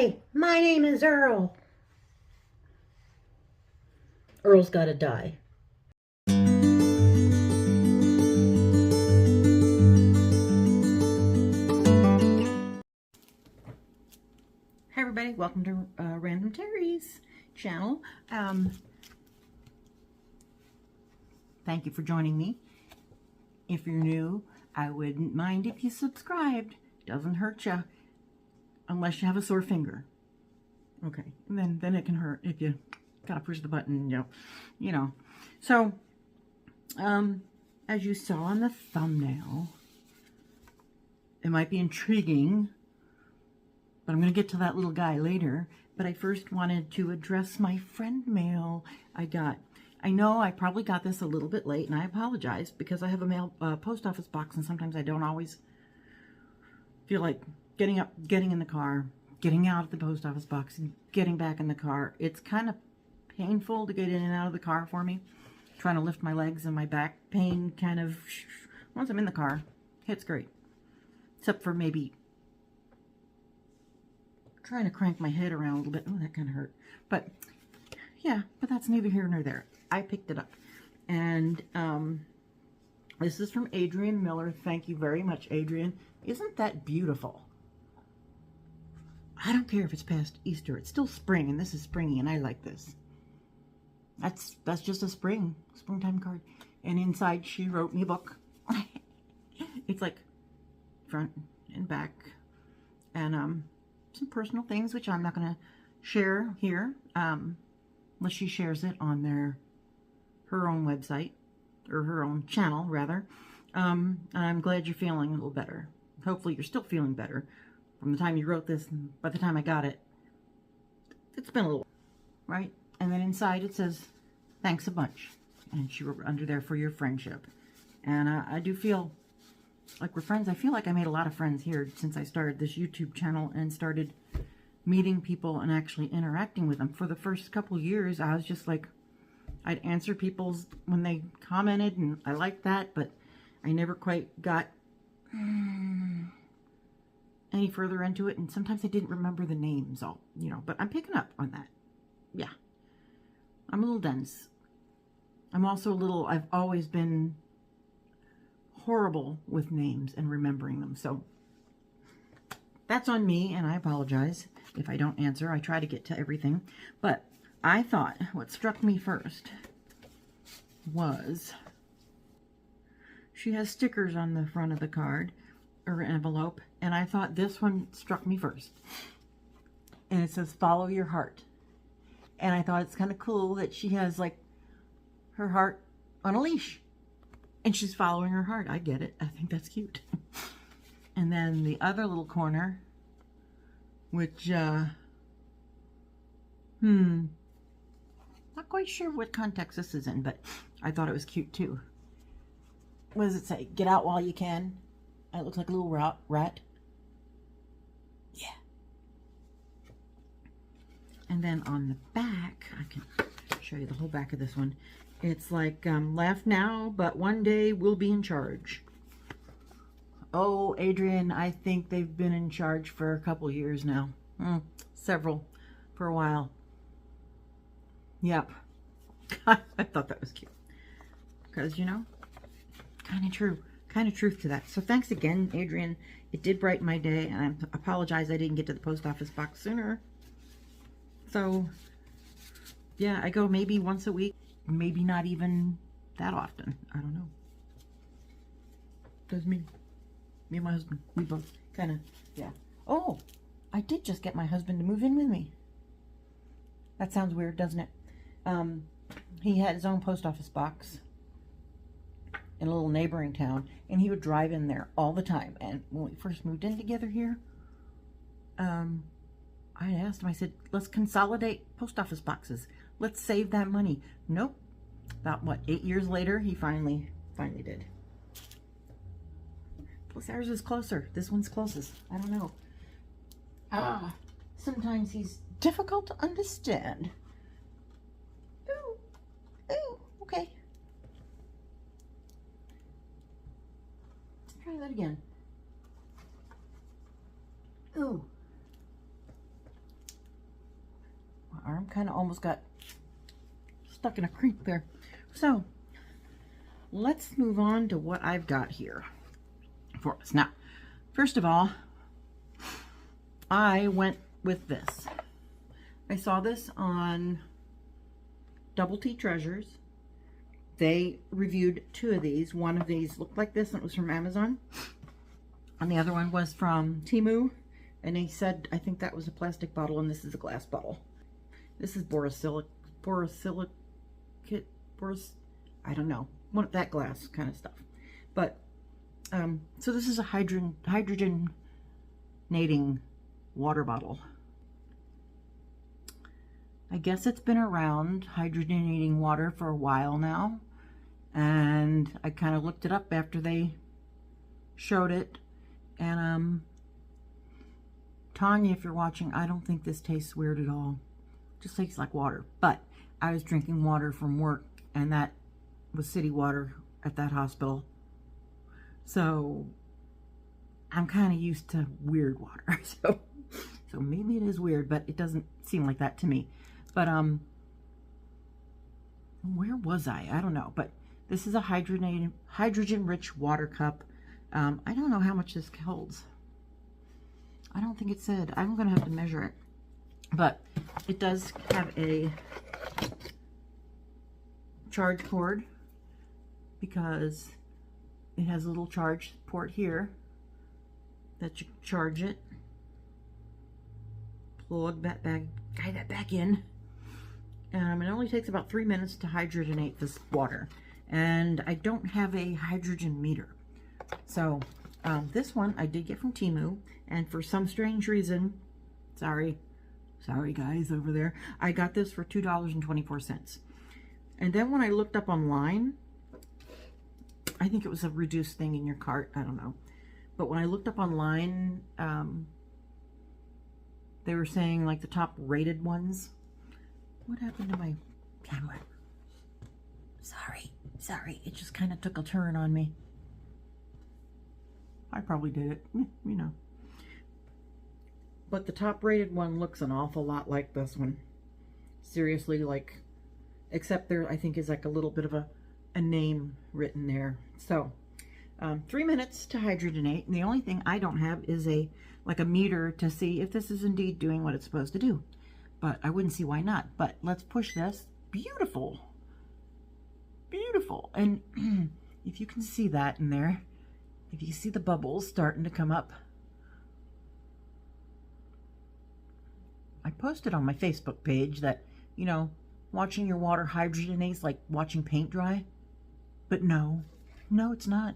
Hi, my name is Earl. Earl's gotta die. Hi everybody, welcome to Random Terry's channel. Thank you for joining me. If you're new, I wouldn't mind if you subscribed. Doesn't hurt you unless you have a sore finger. Okay, and then it can hurt if you gotta push the button, you know. So, as you saw in the thumbnail, it might be intriguing, but I'm going to get to that little guy later. But I first wanted to address my friend mail I got. I know I probably got this a little bit late, and I apologize because I have a post office box, and sometimes I don't always feel like getting up, getting in the car, getting out of the post office box, and getting back in the car. It's kind of painful to get in and out of the car for me. Trying to lift my legs and my back pain kind of, once I'm in the car, it's great. Except for maybe trying to crank my head around a little bit. Oh, that kind of hurt. But yeah, but that's neither here nor there. I picked it up. And this is from Adrien Miller. Thank you very much, Adrien. Isn't that beautiful? I don't care if it's past Easter. It's still spring, and this is springy, and I like this. That's just a springtime card. And inside she wrote me a book. It's like front and back, and some personal things which I'm not going to share here unless she shares it on her own website, or her own channel rather. I'm glad you're feeling a little better. Hopefully you're still feeling better from the time you wrote this, and by the time I got it, it's been a little, right? And then inside it says, thanks a bunch. And she wrote under there, for your friendship. And I do feel like we're friends. I feel like I made a lot of friends here since I started this YouTube channel and started meeting people and actually interacting with them. For the first couple years, I was just like, I'd answer people's when they commented, and I liked that, but I never quite got any further into it. And sometimes I didn't remember the names, but I'm picking up on that. Yeah. I'm a little dense. I'm also I've always been horrible with names and remembering them. So that's on me, and I apologize if I don't answer. I try to get to everything. But I thought what struck me first was she has stickers on the front of the card or envelope, and I thought this one struck me first. And it says, follow your heart. And I thought it's kind of cool that she has, like, her heart on a leash. And she's following her heart. I get it. I think that's cute. And then the other little corner, which, not quite sure what context this is in, but I thought it was cute, too. What does it say? Get out while you can. It looks like a little rat. Yeah. And then on the back, I can show you the whole back of this one. It's like, laugh now, but one day we'll be in charge. Oh, Adrien, I think they've been in charge for a couple years now. Several, for a while. Yep. I thought that was cute. Because, kind of true. Kind of truth to that. So thanks again, Adrien. It did brighten my day, and I apologize I didn't get to the post office box sooner. So, yeah, I go maybe once a week, maybe not even that often. I don't know. That's me. Me and my husband. We both kind of, yeah. Oh, I did just get my husband to move in with me. That sounds weird, doesn't it? He had his own post office box in a little neighboring town, and he would drive in there all the time. And when we first moved in together here, I asked him, I said, let's consolidate post office boxes. Let's save that money. Nope. About, 8 years later, he finally did. Plus, ours is closer. This one's closest. I don't know. Sometimes he's difficult to understand. Ooh, okay. Let's try that again. Ooh. kind of almost got stuck in a creep there. So let's move on to what I've got here for us. Now, first of all, I went with this. I saw this on Double T Treasures. They reviewed 2 of these. One of these looked like this, and it was from Amazon. And the other one was from Temu. And they said, I think that was a plastic bottle, and this is a glass bottle. This is borosilicate, I don't know, that glass kind of stuff. But, so this is a hydrogenating water bottle. I guess it's been around, hydrogenating water, for a while now. And I kind of looked it up after they showed it. And, Tanya, if you're watching, I don't think this tastes weird at all. It just tastes like water. But I was drinking water from work, and that was city water at that hospital. So I'm kind of used to weird water. So maybe it is weird, but it doesn't seem like that to me. But where was I? I don't know. But this is a hydrogen-rich water cup. I don't know how much this holds. I don't think it said. I'm going to have to measure it. But it does have a charge cord, because it has a little charge port here that you charge it. Plug that back, guide that back in. It only takes about 3 minutes to hydrogenate this water. And I don't have a hydrogen meter. So this one I did get from Temu, and for some strange reason, sorry guys over there, I got this for $2.24. And then when I looked up online, I think it was a reduced thing in your cart, I don't know. But when I looked up online, they were saying like the top rated ones. What happened to my camera? Sorry, it just kind of took a turn on me. I probably did it, you know. But the top rated one looks an awful lot like this one. Seriously, like, except there I think is like a little bit of a name written there. So 3 minutes to hydrogenate, and the only thing I don't have is like a meter to see if this is indeed doing what it's supposed to do. But I wouldn't see why not. But let's push this. Beautiful. And if you can see that in there, if you see the bubbles starting to come up. I posted on my Facebook page that, you know, watching your water hydrogenate is like watching paint dry. But no, it's not.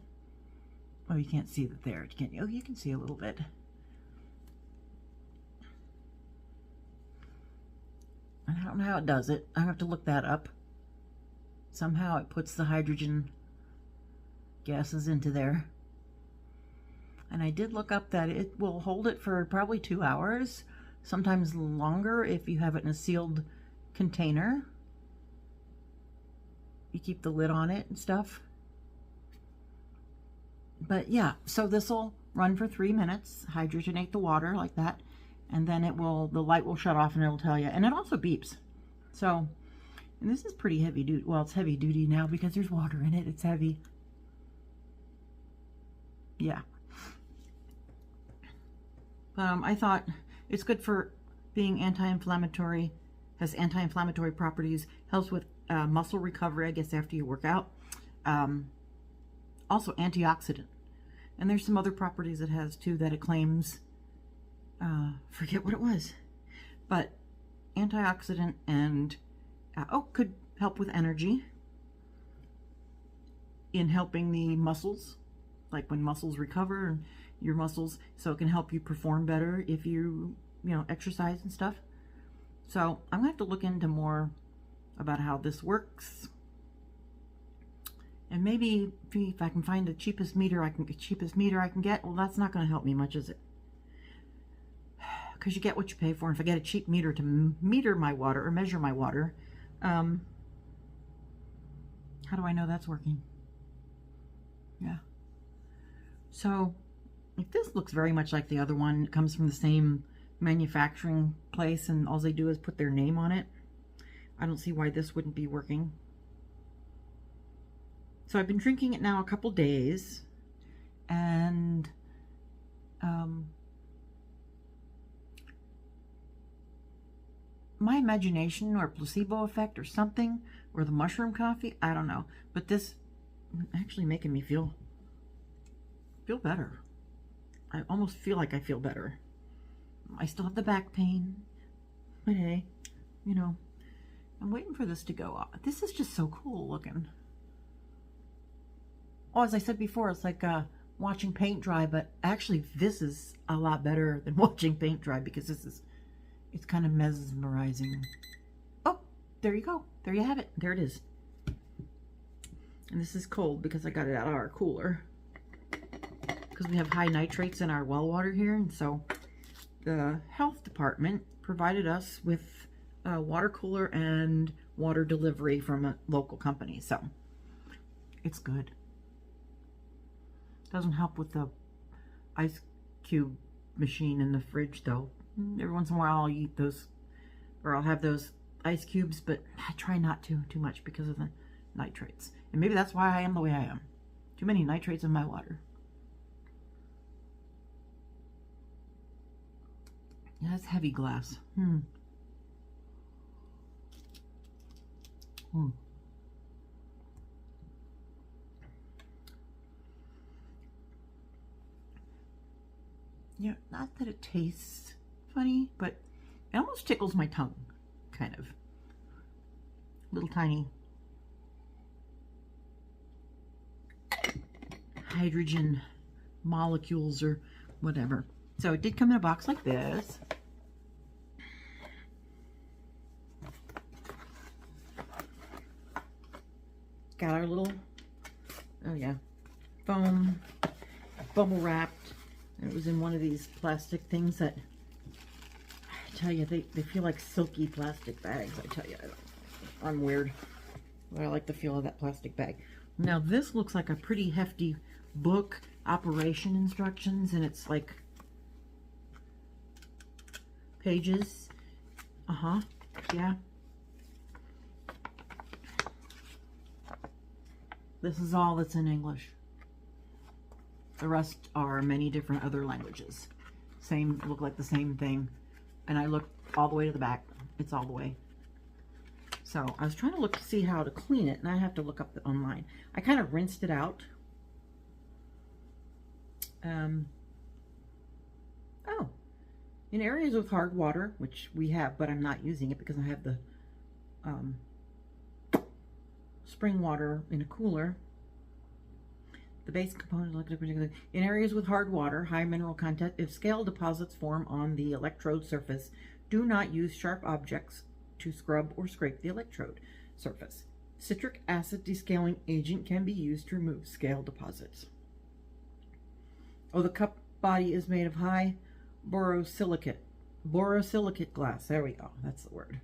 Oh, you can't see it there. Can you? Oh, you can see a little bit. I don't know how it does it. I have to look that up. Somehow it puts the hydrogen gases into there. And I did look up that it will hold it for probably 2 hours, sometimes longer if you have it in a sealed container. You keep the lid on it and stuff. But yeah, so this will run for 3 minutes, hydrogenate the water like that, and then it will, the light will shut off and it'll tell you. And it also beeps. So, and this is pretty heavy duty. Well, it's heavy duty now because there's water in it. It's heavy. Yeah. I thought it's good for being anti-inflammatory, has anti-inflammatory properties, helps with muscle recovery, I guess, after you work out. Also antioxidant. And there's some other properties it has too that it claims, forget what it was, but antioxidant and, could help with energy in helping the muscles, like when muscles recover, your muscles, so it can help you perform better if you exercise and stuff. So I'm gonna have to look into more about how this works, and maybe if I can find the cheapest meter I can get. Well, that's not going to help me much, is it? Because you get what you pay for. And if I get a cheap meter to meter my water or measure my water, how do I know that's working? Yeah. So if this looks very much like the other one, it comes from the same manufacturing place, and all they do is put their name on it. I don't see why this wouldn't be working. So I've been drinking it now a couple days, and my imagination or placebo effect or something, or the mushroom coffee, I don't know, but this actually making me feel better. I almost feel like I feel better. I still have the back pain, but hey, you know, I'm waiting for this to go off. This is just so cool looking. Oh, as I said before, it's like watching paint dry, but actually this is a lot better than watching paint dry, because it's kind of mesmerizing. Oh, there you go. There you have it. There it is. And this is cold because I got it out of our cooler, because we have high nitrates in our well water here, and so the health department provided us with a water cooler and water delivery from a local company, so it's good. Doesn't help with the ice cube machine in the fridge, though. Every once in a while I'll eat those, or I'll have those ice cubes, but I try not to too much because of the nitrates. And maybe that's why I am the way I am. Too many nitrates in my water. Yeah, that's heavy glass. Yeah, not that it tastes funny, but it almost tickles my tongue, kind of. Little tiny hydrogen molecules or whatever. So it did come in a box like this. Got our little, oh yeah, foam, bubble wrapped. And it was in one of these plastic things that, I tell you, they feel like silky plastic bags. I tell you, I'm weird, but I like the feel of that plastic bag. Now this looks like a pretty hefty book, operation instructions, and it's like pages. Yeah. This is all that's in English. The rest are many different other languages. Look like the same thing. And I looked all the way to the back. It's all the way. So I was trying to look to see how to clean it, and I have to look up online. I kind of rinsed it out. Oh, in areas with hard water, which we have, but I'm not using it because I have the spring water in a cooler. The base component, in areas with hard water, high mineral content, if scale deposits form on the electrode surface, do not use sharp objects to scrub or scrape the electrode surface. Citric acid descaling agent can be used to remove scale deposits. Oh, the cup body is made of high borosilicate glass. There we go. That's the word.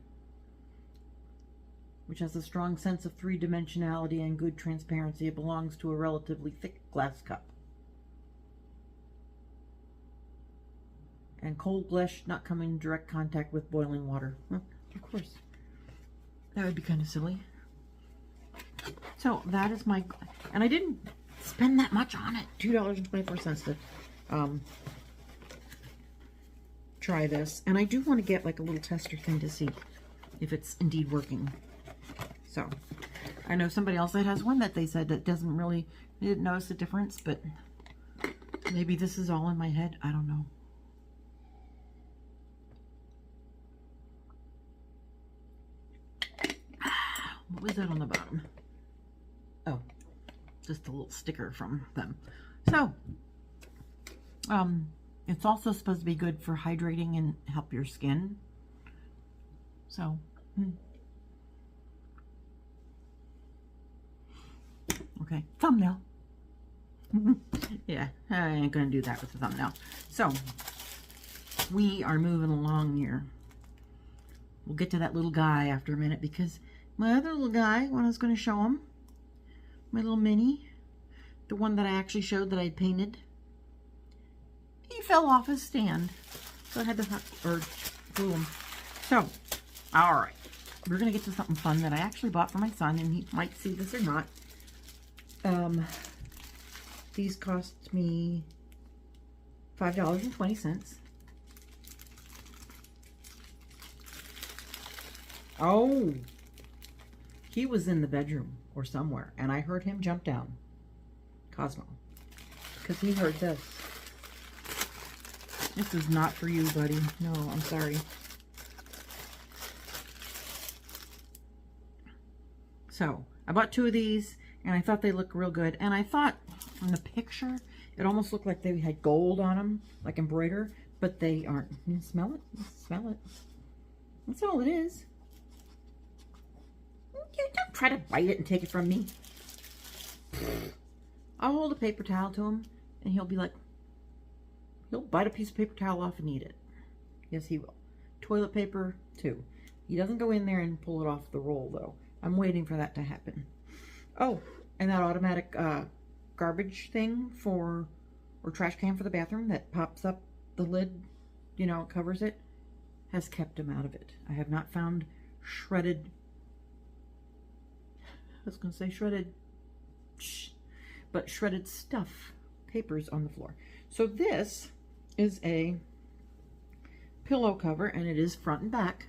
Which has a strong sense of three-dimensionality and good transparency. It belongs to a relatively thick glass cup. And cold flesh not come in direct contact with boiling water. Well, of course. That would be kind of silly. So that is my, and I didn't spend that much on it. $2.24 to try this. And I do want to get like a little tester thing to see if it's indeed working. So, I know somebody else that has one that they said that doesn't really, they didn't notice the difference, but maybe this is all in my head. I don't know. What was that on the bottom? Oh, just a little sticker from them. So, it's also supposed to be good for hydrating and help your skin. So, okay, thumbnail. Yeah, I ain't gonna do that with the thumbnail. So, we are moving along here. We'll get to that little guy after a minute, because my other little guy, when I was going to show him, my little mini, the one that I actually showed that I painted, he fell off his stand. So I had to glue him. So, alright. we're going to get to something fun that I actually bought for my son, and he might see this or not. These cost me $5.20. Oh, he was in the bedroom or somewhere, and I heard him jump down. Cosmo. Because he heard this. This is not for you, buddy. No, I'm sorry. So, I bought 2 of these, and I thought they looked real good. And I thought, from the picture, it almost looked like they had gold on them, like embroidered, but they aren't. You smell it? Smell it. That's all it is. You don't try to bite it and take it from me. I'll hold a paper towel to him, and he'll be like, he'll bite a piece of paper towel off and eat it. Yes, he will. Toilet paper, too. He doesn't go in there and pull it off the roll, though. I'm waiting for that to happen. Oh, and that automatic garbage thing or trash can for the bathroom that pops up the lid, you know, covers it, has kept him out of it. I have not found shredded, I was going to say shredded, but shredded stuff, papers on the floor. So this is a pillow cover, and it is front and back.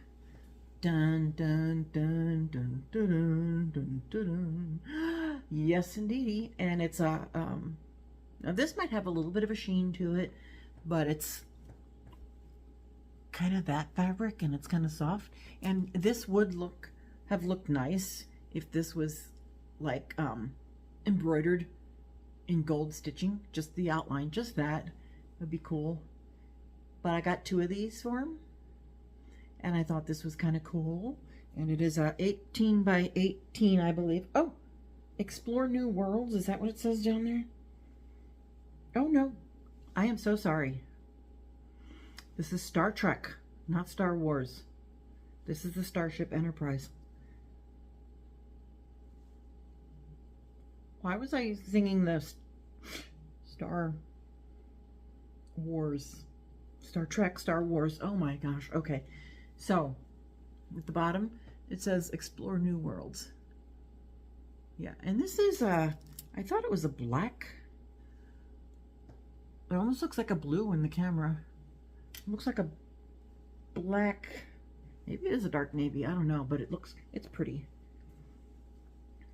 Dun, dun, dun, dun, dun, dun, dun, dun, dun. Yes, indeedy. And it's a, now this might have a little bit of a sheen to it, but it's kind of that fabric, and it's kind of soft. And this would have looked nice if this was like embroidered in gold stitching, just the outline, just that would be cool. But I got 2 of these for him, and I thought this was kind of cool. And it is a 18 by 18, I believe. Oh, explore new worlds. Is that what it says down there? Oh no, I am so sorry. This is Star Trek, not Star Wars. This is the Starship Enterprise. Why was I singing the Star Wars? Star Trek, Star Wars. Oh my gosh. Okay. So, at the bottom, it says explore new worlds. Yeah, and this is I thought it was a black. It almost looks like a blue in the camera. It looks like a black. Maybe it is a dark navy. I don't know, but it's pretty.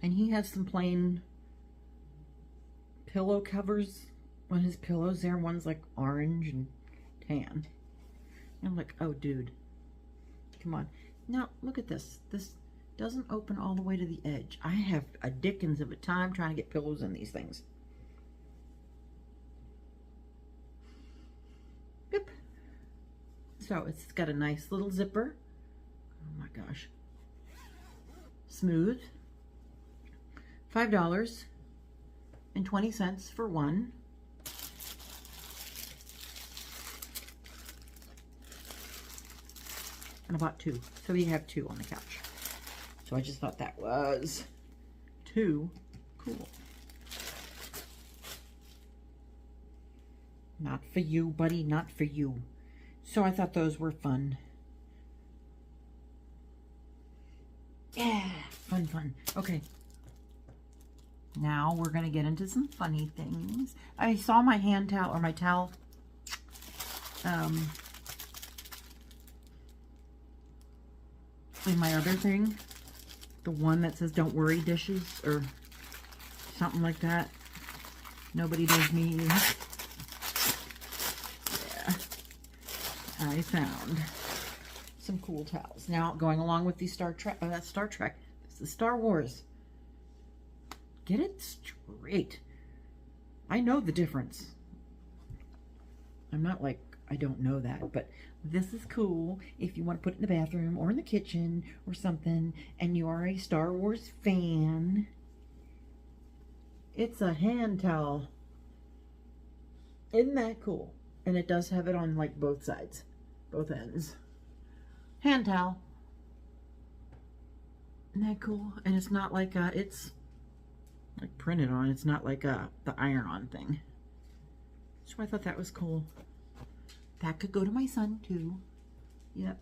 And he has some plain pillow covers on his pillows there. One's like orange and tan. And I'm like, oh dude, come on. Now look at this. This doesn't open all the way to the edge. I have a dickens of a time trying to get pillows in these things. Yep. So it's got a nice little zipper. Oh my gosh. Smooth. $5.20 for one. And I bought 2. So we have 2 on the couch. So I just thought that was too cool. Not for you, buddy, not for you. So I thought those were fun. Yeah, fun, fun. Okay. Now we're going to get into some funny things. I saw my hand towel, or my towel, in my other thing. The one that says don't worry dishes, or something like that. Nobody does me. Yeah. I found some cool towels. Now, going along with the Star Trek, this is Star Wars. Get it straight. I know the difference. I'm not like I don't know that, but this is cool if you want to put it in the bathroom or in the kitchen or something, and you are a Star Wars fan. It's a hand towel. Isn't that cool? And it does have it on like both sides, both ends. Hand towel. Isn't that cool? And it's not like it's like printed on. It's not like the iron-on thing. So I thought that was cool. That could go to my son too. Yep.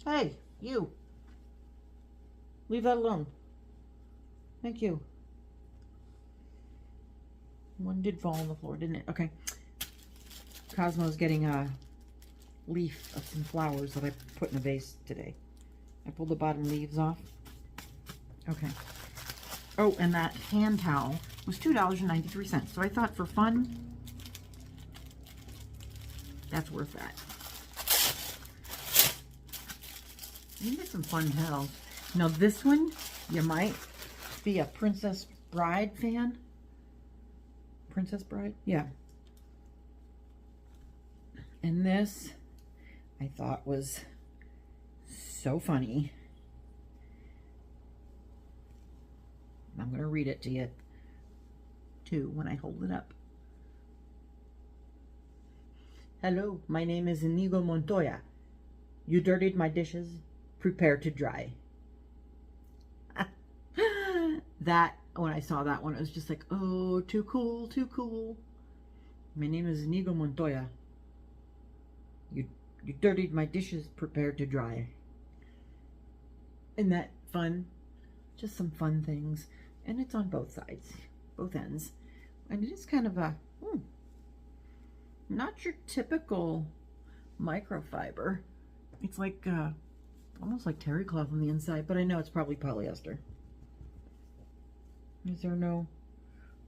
Hey, you. Leave that alone. Thank you. One did fall on the floor, didn't it? Okay. Cosmo's getting a leaf of some flowers that I put in a vase today. I pulled the bottom leaves off. Okay. Oh, and that hand towel was $2.93. So I thought for fun, that's worth that. You can get some fun towels. Now this one, you might be a Princess Bride fan. Princess Bride? Yeah. And this, I thought was so funny. I'm going to read it to you, too, when I hold it up. Hello, my name is Indigo Montoya. You dirtied my dishes. Prepare to dry. That, when I saw that one, it was just like, oh, too cool, too cool. My name is Indigo Montoya. You dirtied my dishes. Prepare to dry. Isn't that fun? Just some fun things. And it's on both sides, both ends. And it is kind of a, not your typical microfiber. It's like, almost like terry cloth on the inside, but I know it's probably polyester. Is there no,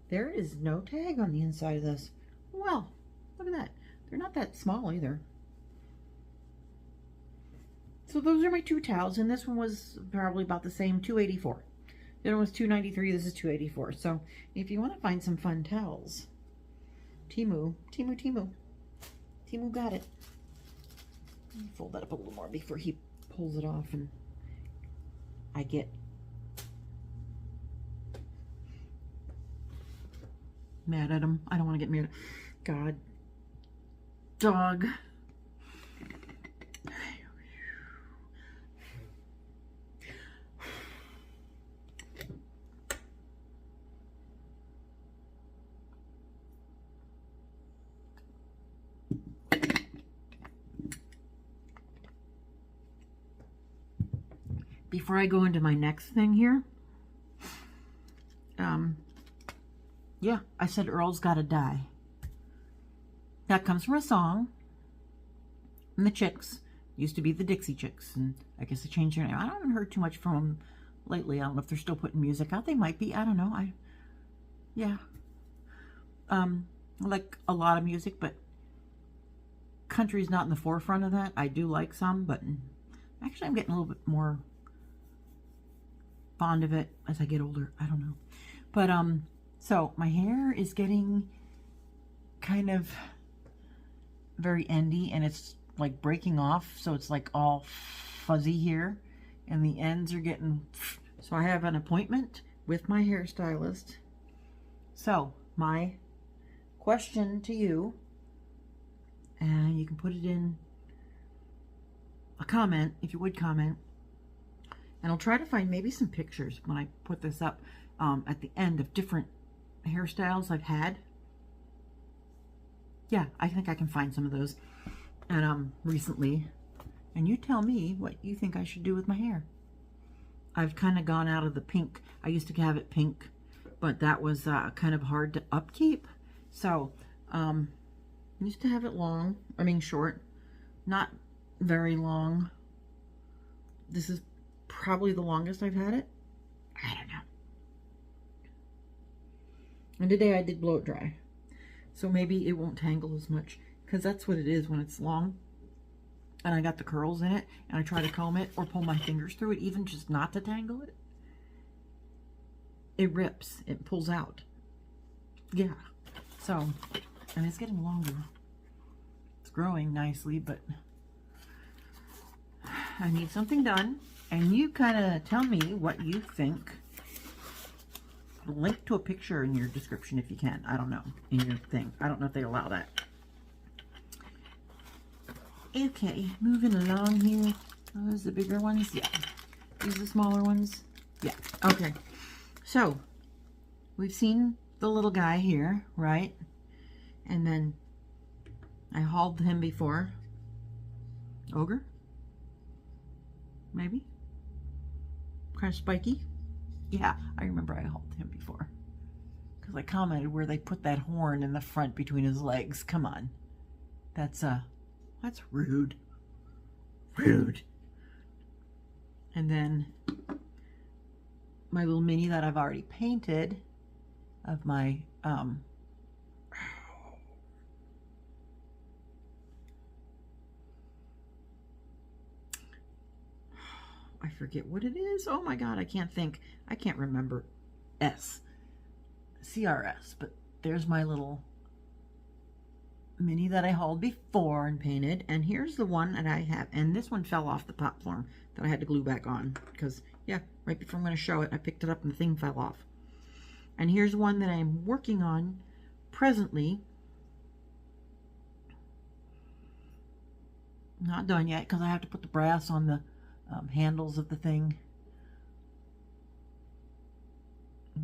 there is no tag on the inside of this. Well, look at that. They're not that small either. So those are my two towels, and this one was probably about the same, $2.84. The other one was $2.93. This is $2.84. So if you want to find some fun towels, Temu got it. Let me fold that up a little more before he pulls it off and I get mad at him. I don't want to get mad. God. Dog. Before I go into my next thing here, yeah, I said Earl's Gotta Die. That comes from a song. And the Chicks used to be the Dixie Chicks, and I guess they changed their name. I haven't heard too much from them lately. I don't know if they're still putting music out. They might be. I don't know. Yeah. I like a lot of music, but country's not in the forefront of that. I do like some, but actually I'm getting a little bit more fond of it as I get older. I don't know. But, so my hair is getting kind of very endy, and it's like breaking off. So it's like all fuzzy here, and the ends are getting, so I have an appointment with my hairstylist. So my question to you, and you can put it in a comment, if you would comment, and I'll try to find maybe some pictures when I put this up at the end of different hairstyles I've had. Yeah, I think I can find some of those and recently. And you tell me what you think I should do with my hair. I've kind of gone out of the pink. I used to have it pink, but that was kind of hard to upkeep. So, I used to have it long. I mean short. Not very long. This is probably the longest I've had it. I don't know. And today I did blow it dry. So maybe it won't tangle as much, because that's what it is when it's long. And I got the curls in it, and I try to comb it or pull my fingers through it, even just not to tangle it. It rips. It pulls out. Yeah. So, and it's getting longer. It's growing nicely, but I need something done. And you kind of tell me what you think. Link to a picture in your description if you can. I don't know. In your thing. I don't know if they allow that. Okay, moving along here. Oh, those the bigger ones? Yeah. These are the smaller ones? Yeah. Okay. So, we've seen the little guy here, right? And then I hauled him before. Ogre? maybe. Kind of spiky. Yeah, I remember I hauled him before. Because I commented where they put that horn in the front between his legs. Come on. That's rude. Rude. And then my little mini that I've already painted of my I forget what it is. Oh my god, I can't think. I can't remember. CRS, but there's my little mini that I hauled before and painted, and here's the one that I have, and this one fell off the platform that I had to glue back on because, yeah, right before I'm going to show it, I picked it up and the thing fell off. And here's one that I'm working on presently. Not done yet because I have to put the brass on the handles of the thing.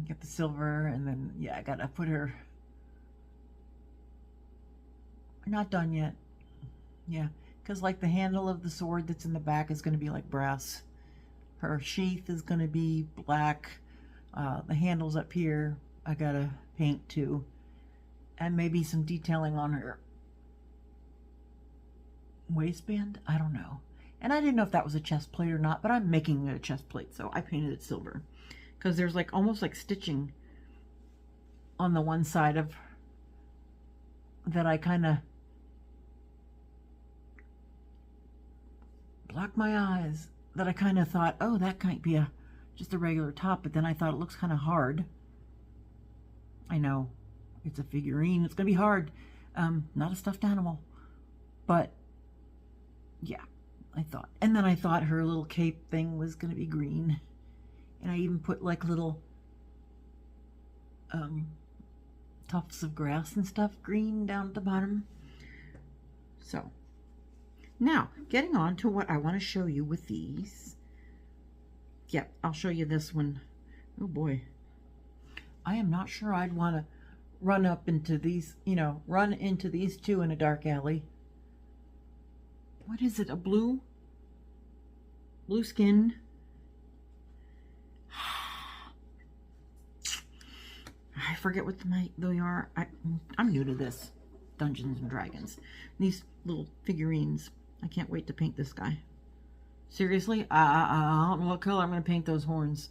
Get the silver, and then, yeah, I gotta put her. Not done yet. Yeah, because like the handle of the sword that's in the back is going to be like brass. Her sheath is going to be black. The handles up here I gotta paint too, and maybe some detailing on her waistband. I don't know. And I didn't know if that was a chest plate or not, but I'm making a chest plate, so I painted it silver because there's like almost like stitching on the one side of that. I kind of blocked my eyes, that I kind of thought, oh, that might be just a regular top, but then I thought it looks kind of hard. I know it's a figurine, it's gonna be hard, not a stuffed animal, but yeah, I thought. And then I thought her little cape thing was gonna be green, and I even put like little tufts of grass and stuff green down at the bottom. So now getting on to what I want to show you with these. Yep, I'll show you this one. Oh boy, I am not sure I'd want to run up into these, run into these two in a dark alley. What is it? A blue skin. I forget what they are. I'm new to this Dungeons and Dragons. These little figurines. I can't wait to paint this guy. Seriously, I don't know what color I'm going to paint those horns.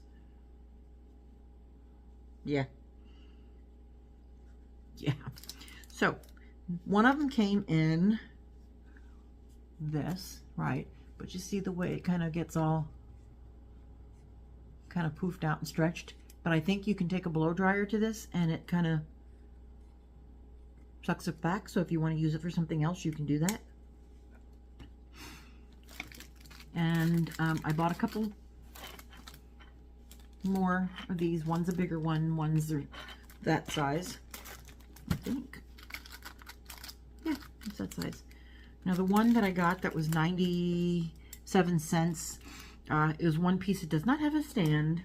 Yeah. So one of them came in this, right? But you see the way it kind of gets all kind of poofed out and stretched. But I think you can take a blow dryer to this and it kind of sucks it back. So if you want to use it for something else, you can do that. And I bought a couple more of these. One's a bigger one, one's that size, I think. Yeah, it's that size. Now the one that I got that was 97 cents, it was one piece. It does not have a stand.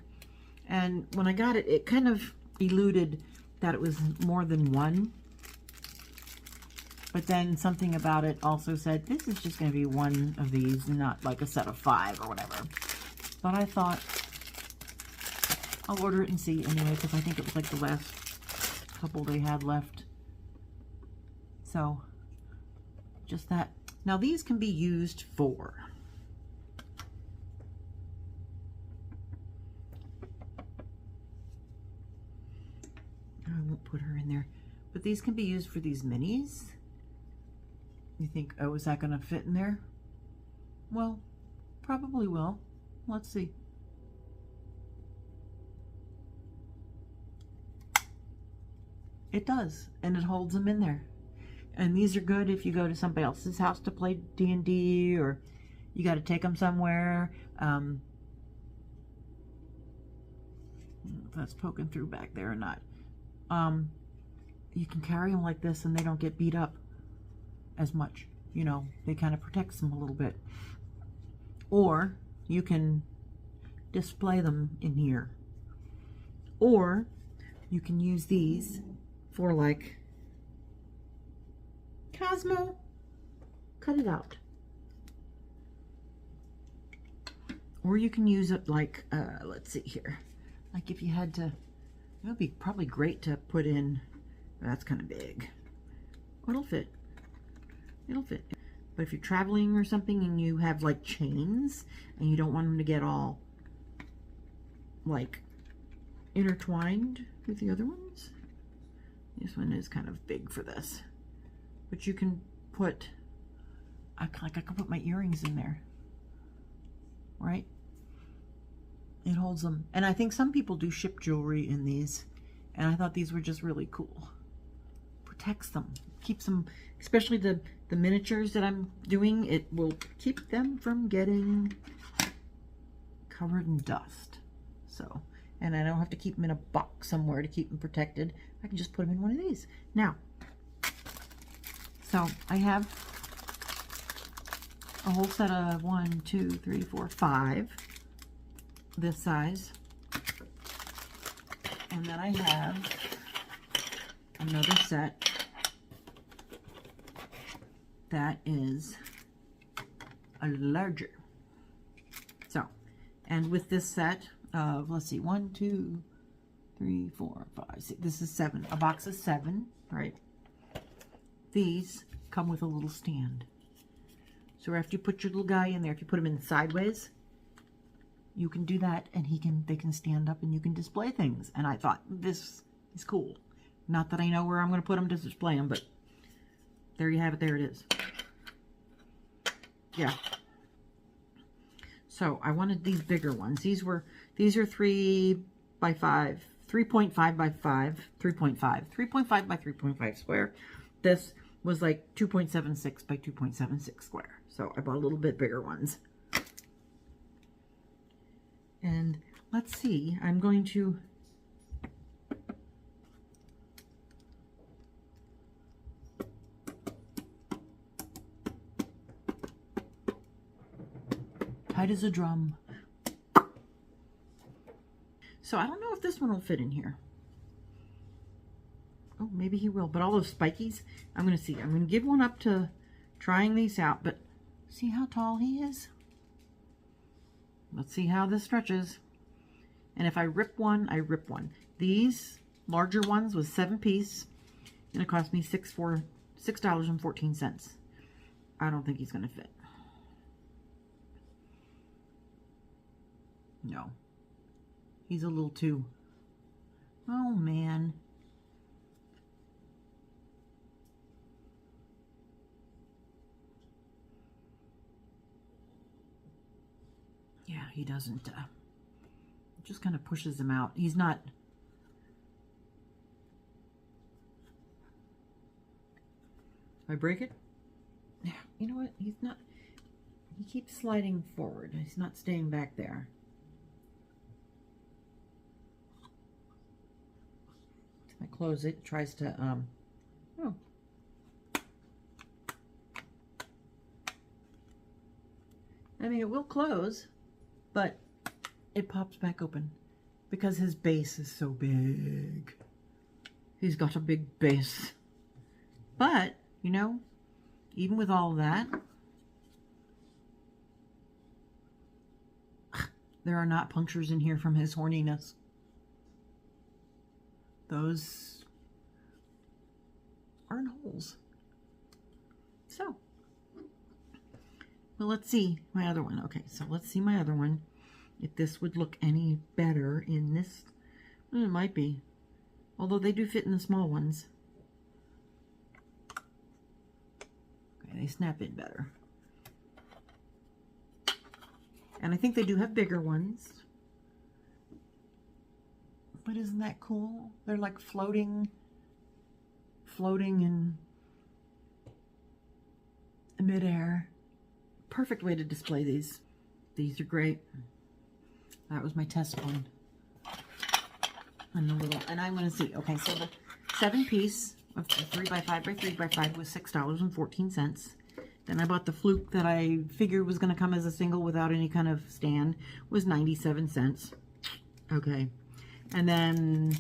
And when I got it, it kind of eluded that it was more than one. But then something about it also said, this is just going to be one of these, not like a set of 5 or whatever. But I thought, I'll order it and see anyway, because I think it was like the last couple they had left. So, just that. Now these can be used for I won't put her in there, but these can be used for these minis. You think, oh, is that going to fit in there? Well, probably will. Let's see. It does, and it holds them in there. And these are good if you go to somebody else's house to play D&D, or you got to take them somewhere. If that's poking through back there or not. You can carry them like this and they don't get beat up as much. They kind of protects them a little bit. Or you can display them in here. Or you can use these for like, Cosmo, cut it out. Or you can use it like, let's see here. Like if you had to, it would be probably great to put in, that's kind of big. Oh, it'll fit. It'll fit. But if you're traveling or something and you have like chains and you don't want them to get all like intertwined with the other ones, this one is kind of big for this. But you can put, I can put my earrings in there, right? It holds them. And I think some people do ship jewelry in these, and I thought these were just really cool. Protects them, keeps them, especially the miniatures that I'm doing, it will keep them from getting covered in dust. So, and I don't have to keep them in a box somewhere to keep them protected. I can just put them in one of these. Now, so I have a whole set of 1, 2, 3, 4, 5 this size. And then I have another set that is a larger. So, and with this set of, let's see, 1, 2, 3, 4, 5, 6, this is 7, a box of 7, right? These come with a little stand. So after you put your little guy in there, if you put him in sideways, you can do that, and they can stand up and you can display things. And I thought this is cool. Not that I know where I'm going to put them to display them, but there you have it. There it is. Yeah. So I wanted these bigger ones. These are 3 by 5, 3.5 by 5, 3.5, 3.5 by 3.5 square. This was like 2.76 by 2.76 square. So I bought a little bit bigger ones. And let's see, I'm going to tight as a drum. So I don't know if this one will fit in here. Oh, maybe he will. But all those spikies, I'm going to see. I'm going to give one up to trying these out. But see how tall he is? Let's see how this stretches. And if I rip one, I rip one. These larger ones was 7-piece. And it cost me $6.14. I don't think he's going to fit. No. He's a little too... Oh, man. Yeah, he doesn't, it just kind of pushes him out. He's not, if I break it, yeah, you know what, he's not, he keeps sliding forward. He's not staying back there. If I close it, it tries to, oh. I mean, it will close, but it pops back open because his base is so big. He's got a big base. But, you know, even with all of that, there are not punctures in here from his horniness. Those aren't holes. So, well, let's see my other one. Okay, so let's see my other one. If this would look any better in this. Well, it might be. Although they do fit in the small ones. Okay, they snap in better. And I think they do have bigger ones. But isn't that cool? They're like floating in midair. Perfect way to display these. These are great. That was my test one. And I'm going to see. Okay, so the 7-piece of 3 by 5 by 3 by 5 was $6.14. Then I bought the fluke that I figured was going to come as a single without any kind of stand. Was 97 cents. Okay. And then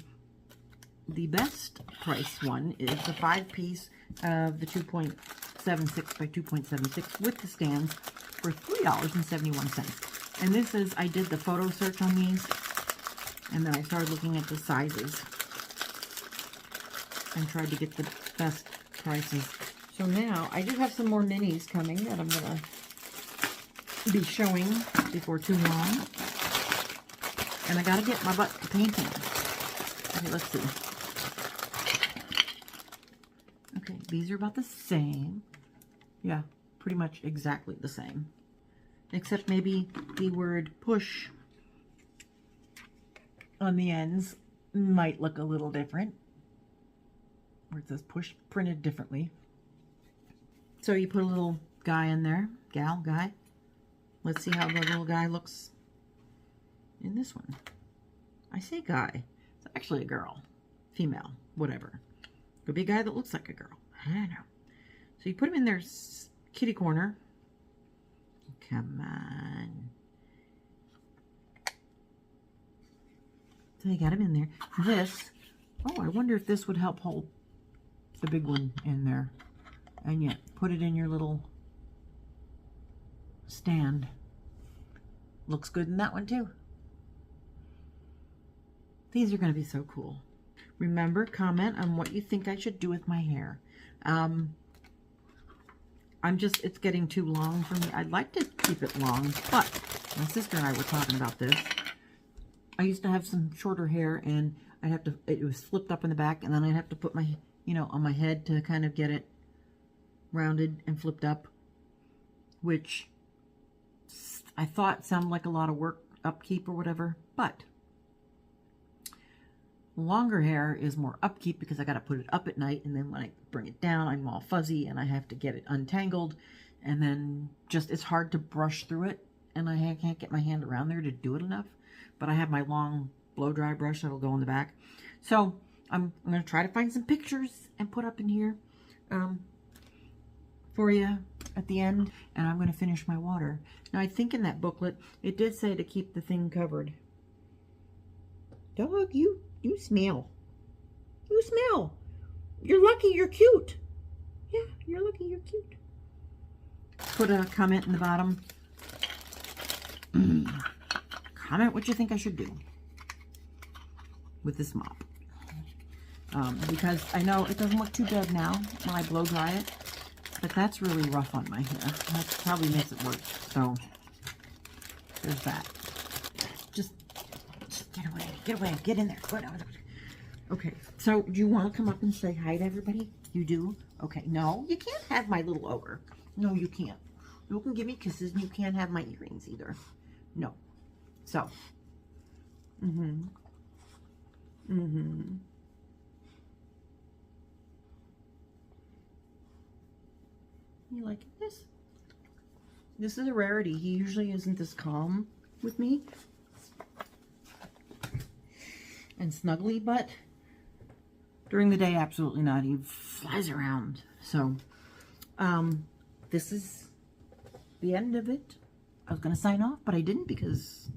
the best price one is the 5-piece of the 2.76 by 2.76 with the stands for $3.71. And this is, I did the photo search on these, and then I started looking at the sizes and tried to get the best prices. So now, I do have some more minis coming that I'm going to be showing before too long. And I got to get my butt to painting. Okay, let's see. Okay, these are about the same. Yeah, pretty much exactly the same. Except maybe the word push on the ends might look a little different. Where it says push printed differently. So you put a little guy in there. Gal, guy. Let's see how the little guy looks in this one. I say guy. It's actually a girl. Female. Whatever. Could be a guy that looks like a girl. I don't know. So you put him in their kitty corner. Come on. So you got him in there. This, oh, I wonder if this would help hold the big one in there. And yet, put it in your little stand. Looks good in that one too. These are going to be so cool. Remember, comment on what you think I should do with my hair. It's getting too long for me. I'd like to keep it long, but my sister and I were talking about this. I used to have some shorter hair, and I'd have to, it was flipped up in the back, and then I'd have to put my, on my head to kind of get it rounded and flipped up, which I thought sounded like a lot of work, upkeep or whatever, but longer hair is more upkeep because I got to put it up at night, and then when I bring it down, I'm all fuzzy and I have to get it untangled, and then just it's hard to brush through it, and I can't get my hand around there to do it enough. But I have my long blow dry brush that'll go in the back. So I'm going to try to find some pictures and put up in here for you at the end, and I'm going to finish my water. Now I think in that booklet it did say to keep the thing covered. Dog, you smell. You smell. You're lucky you're cute. Yeah, you're lucky you're cute. Put a comment in the bottom. Comment what you think I should do with this mop. Because I know it doesn't look too bad now when I blow dry it, but that's really rough on my hair. That probably makes it worse. So there's that. Just get away, get in there. Okay, so do you want to come up and say hi to everybody? You do? Okay, no, you can't have my little ogre. No, you can't. You can give me kisses, and you can't have my earrings either. No. So, you like this? This is a rarity. He usually isn't this calm with me and snuggly, but during the day, absolutely not. He flies around. So, this is the end of it. I was going to sign off, but I didn't because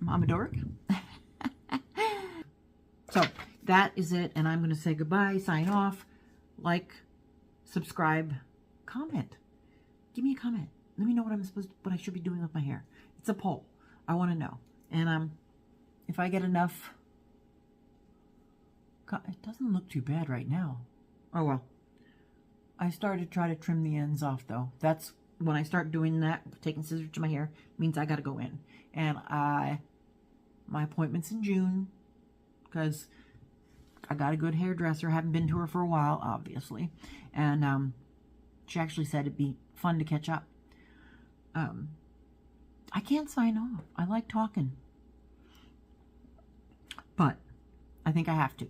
I'm a dork. So, that is it, and I'm going to say goodbye, sign off, like, subscribe, comment. Give me a comment. Let me know what I should be doing with my hair. It's a poll. I want to know. And if I get enough, it doesn't look too bad right now. Oh well. I started to try to trim the ends off though. That's when I start doing that, taking scissors to my hair, means I got to go in. And my appointment's in June because I got a good hairdresser. Haven't been to her for a while, obviously. And she actually said it'd be fun to catch up. I can't sign off. I like talking. But I think I have to.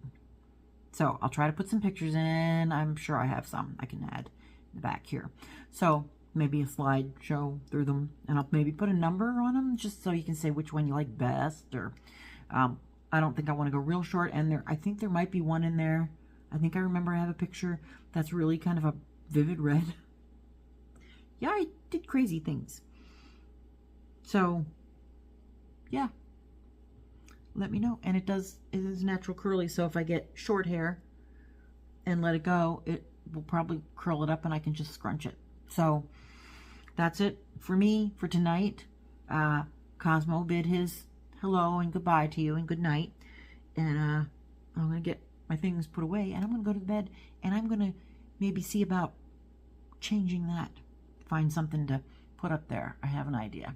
So I'll try to put some pictures in. I'm sure I have some I can add in the back here. So maybe a slideshow through them. And I'll maybe put a number on them just so you can say which one you like best. Or I don't think I want to go real short. And I think there might be one in there. I think I remember I have a picture that's really kind of a vivid red. Yeah, I did crazy things. So, yeah. Let me know. And it is natural curly, so if I get short hair and let it go, it will probably curl it up and I can just scrunch it. So, that's it for me for tonight. Cosmo bid his hello and goodbye to you and good night. And I'm going to get my things put away, and I'm going to go to bed, and I'm going to maybe see about changing that. Find something to put up there. I have an idea.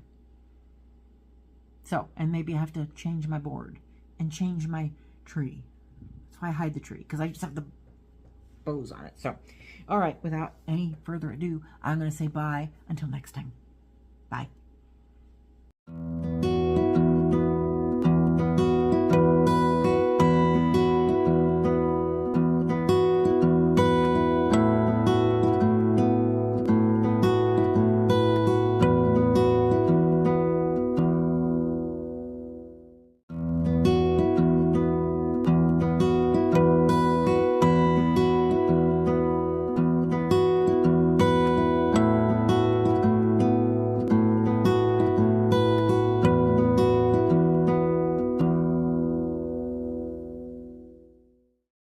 So, and maybe I have to change my board and change my tree. That's why I hide the tree, because I just have the bows on it. So, all right, without any further ado, I'm going to say bye until next time. Bye.